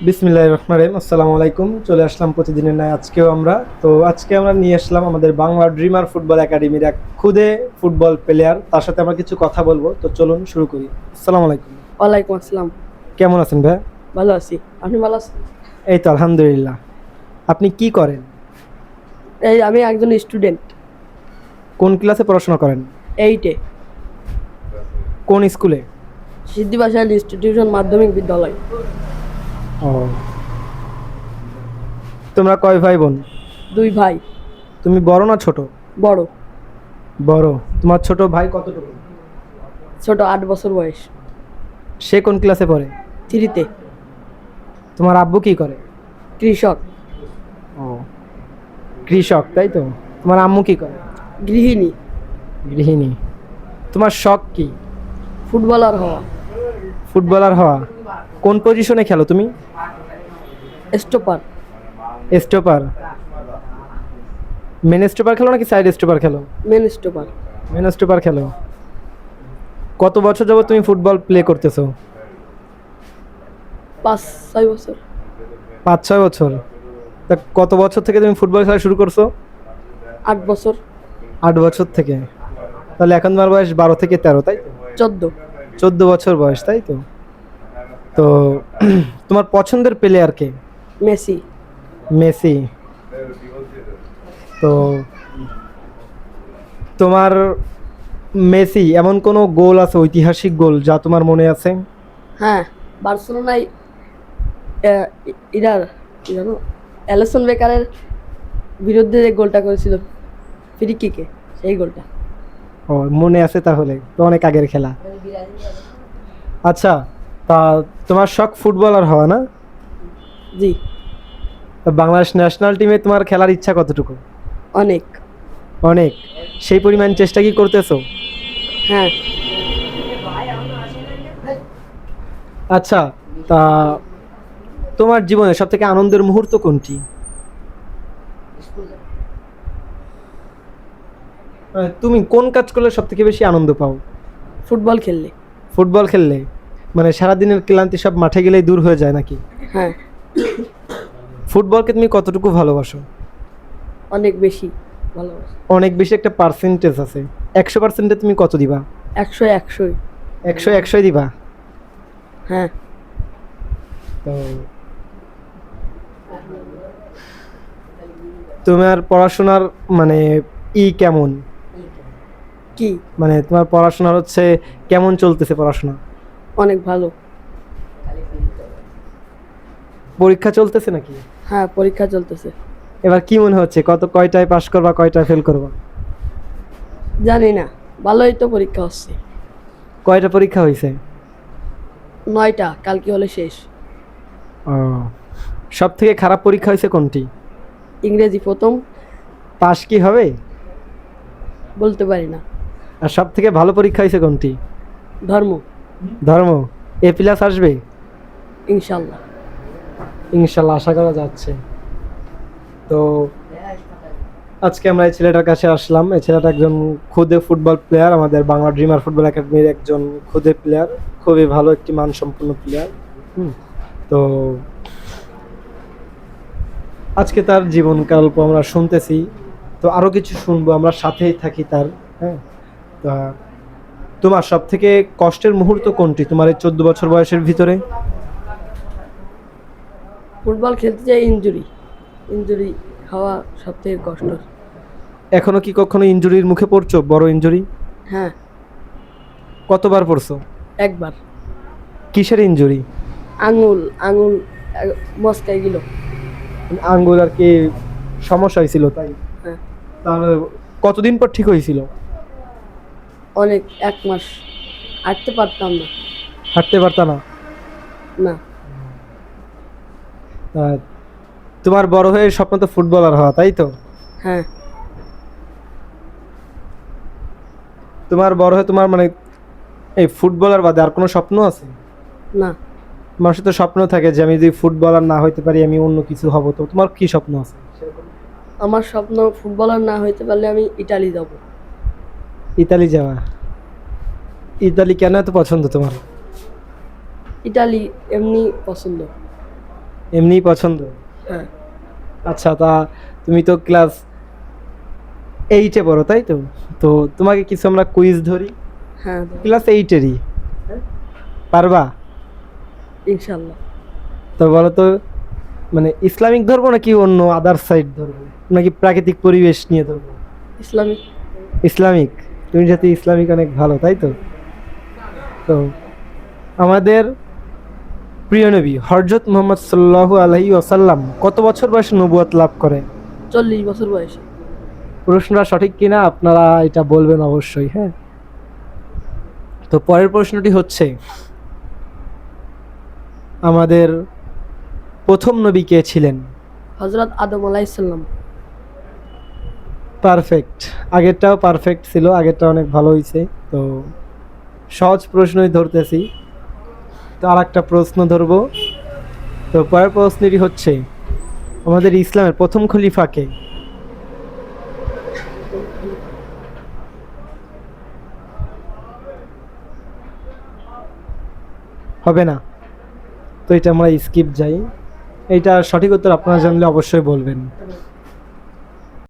বিসমিল্লাহির রহমানির রহিম। আসসালামু আলাইকুম। চলে আসলাম প্রতিদিনের ন্যায় আজকে আমরা নিয়ে আসলাম আমাদের বাংলা ড্রিমার ফুটবল একাডেমির এক খুদে ফুটবল প্লেয়ার। তার সাথে আমরা কিছু কথা বলবো, তো চলুন শুরু করি। আসসালামু আলাইকুম। ওয়ালাইকুম আসসালাম। কেমন আছেন ভাই? ভালো আছি। আপনি ভালো আছেন? এই তো আলহামদুলিল্লাহ। আপনি কি করেন? এই আমি একজন স্টুডেন্ট, কোন ক্লাসে পড়াশোনা করেন? 8-এ, কোন স্কুলে? সিদ্ধিবাসাইল ইনস্টিটিউশন মাধ্যমিক বিদ্যালয়। ও, তোমরা কয় ভাই বোন? 2 ভাই। তুমি বড় না ছোট? বড়। বড়। তোমার ছোট ভাই কতটুকু? ছোট 8 বছর বয়স। সে কোন ক্লাসে পড়ে? 3-তে। তোমার আব্বু কি করে? কৃষক। ও, কৃষক, তাই তো। তোমার আম্মু কি করে? গৃহিণী। গৃহিণী। তোমার শখ কি? ফুটবলার হওয়া। ফুটবলার হওয়া। কোন পজিশনে খেলো তুমি? স্টপার। স্টপার। মেন স্টপার খেলো নাকি সাইড স্টপার খেলো? Main stopper. মেন স্টপার খেলো। কত বছর যাবত তুমি ফুটবল প্লে করতেছো? 5-6 বছর। 5-6 বছর। তা কত বছর থেকে তুমি ফুটবল খেলা শুরু করছো? 8 বছর। 8 বছর থেকে। তাহলে এখন তোমার বয়স 12 থেকে 13, তাই তো? 14। 14 বছর বয়স, তাই তো? তো তোমার পছন্দের প্লেয়ার কে? মেসি। মেসি। তো তোমার মেসি এমন কোনো গোল আছে, ঐতিহাসিক গোল যা তোমার মনে আছে? হ্যাঁ, বার্সেলোনায় ইরার কি জানো, অ্যালিসন বেকারের বিরুদ্ধে যে গোলটা করেছিল ফ্রি কিকে, সেই গোলটা। ও, মনে আছে তাহলে তো, অনেক আগের খেলা। আচ্ছা, তা তোমার শখ ফুটবলার হওয়া না? জি। তা বাংলাদেশ ন্যাশনাল টিমে তোমার খেলার ইচ্ছা কতটুকু? অনেক। অনেক। সেই পরিমাণ চেষ্টা কি করতেছো? হ্যাঁ। আচ্ছা, তা তোমার জীবনে সব থেকে আনন্দের মুহূর্ত কোনটি? তুমি কোন কাজ করলে সব থেকে বেশি আনন্দ পাও? ফুটবল খেললে। ফুটবল খেললে? মানে সারাদিনের ক্লান্তি সব মাঠে গেলেই দূর হয়ে যায় নাকি? হ্যাঁ। ফুটবলকে তুমি কতটুকু ভালোবাসো? অনেক বেশি ভালোবাসি। অনেক বেশি একটা পার্সেন্টেজ আছে। 100%-এ তুমি কত দিবা? 100-100। 100-100 দিবা? হ্যাঁ। তো তোমার পড়াশোনার মানে কেমন? কি? মানে তোমার পড়াশোনার হচ্ছে কেমন চলতেছে পড়াশোনা? অনেক ভালো। পরীক্ষা চলতেছে নাকি? হ্যাঁ, পরীক্ষা চলতেছে। এবার কি মনে হচ্ছে, কয়টায় পাশ করবা, কয়টায় ফেল করবা? জানি না, ভালোই তো পরীক্ষা হচ্ছে। কয়টা পরীক্ষা হয়েছে? 9টা, কালকে হলে শেষ। ও, সব থেকে খারাপ পরীক্ষা হয়েছে কোনটি? ইংরেজি প্রথম। পাশ কি হবে? বলতে পারি না। আর সব থেকে ভালো পরীক্ষা হয়েছে কোনটি? ধর্ম। ধর্ম। A+ আসবে? ইনশাল্লাহ। ইনশাল্লাহ, আশা করা যাচ্ছে। তো আজকে আমরা এই ছেলেটার কাছে আসলাম। এই ছেলেটা একজন খুদে ফুটবল প্লেয়ার, আমাদের বাংলা ড্রিমার ফুটবল একাডেমির একজন খুদে প্লেয়ার, খুবই ভালো একটি মানসম্পন্ন প্লেয়ার। তো আজকে তার জীবন গল্প আমরা শুনতেছি, তো আরও কিছু শুনবো, আমরা সাথেই থাকি তার। হ্যাঁ, তা তোমার সব থেকে কষ্টের মুহূর্ত কোনটি তোমার এই 14 বছর বয়সের ভিতরে? ফুটবল খেলতে যাই ইনজুরি হওয়া সব থেকে কষ্ট। এখনো কি কখনো ইনজুরির মুখে পড়ছো, বড় ইনজুরি? হ্যাঁ, কতবার পড়ছো? একবার। কিসের ইনজুরি? আঙুল আঙুল মচকাই গেল। আঙ্গুল আর কি সমস্যা হয়েছিল, তাই? হ্যাঁ। তাহলে কতদিন পর ঠিক হয়েছিল? অনেক, 1 মাস। হাঁটতে পারতাম না। হাঁটতে পারতা না? না। আহ, তোমার বড় হয়ে স্বপ্ন তো ফুটবলার হওয়া, তাই তো? হ্যাঁ। তোমার বড় হয়ে তোমার মানে এই ফুটবলার বাদে আর কোনো স্বপ্ন আছে? না। মানুষের তো স্বপ্ন থাকে যে আমি যদি ফুটবলার না হইতে পারি আমি অন্য কিছু হব, তো তোমার কি স্বপ্ন আছে? আমার স্বপ্ন ফুটবলার না হইতে পারলে আমি ইটালি যাব। ইতালি যাওয়া? ইতালি কেন এত পছন্দ তোমার? ইটালি এমনি পছন্দ। এমনিই পছন্দ। হ্যাঁ আচ্ছা, তা তুমি তো ক্লাস 8-এ পড়ো, তাই তো? তো তোমাকে কিছু আমরা কুইজ ধরি, হ্যাঁ ক্লাস 8-এরই, পারবা? ইনশাল্লাহ। তো বলো তো, মানে ইসলামিক ধরবো নাকি অন্য আদার সাইড ধরবো, নাকি প্রাকৃতিক পরিবেশ নিয়ে ধরবো? ইসলামিক। ইসলামিক, তুমি যাতে ইসলামিক অনেক ভালো, তাই তো? তো আমাদের প্রিয় নবী হযরত মুহাম্মদ সাল্লাল্লাহু আলাইহি ওয়াসাল্লাম কত বছর বয়সে নবুয়ত লাভ করে? 40 বছর বয়সে। প্রশ্নটা সঠিক কিনা আপনারা এটা বলবেন অবশ্যই, হ্যাঁ। তো পরের প্রশ্নটি হচ্ছে, আমাদের প্রথম নবী কে ছিলেন? হজরত আদম আলাইসাল্লাম। পারফেক্ট, আগেরটাও পারফেক্ট ছিল, আগেরটা অনেক ভালো হয়েছে। তো সহজ প্রশ্নই ধরতেছি, তো আর একটা প্রশ্ন ধরবো। তো পরের প্রশ্নটি হচ্ছে, আমাদের ইসলামের প্রথম খলিফা কে? হবে না, তো এটা আমরা স্কিপ যাই। এইটা সঠিক উত্তর আপনারা জানলে অবশ্যই বলবেন।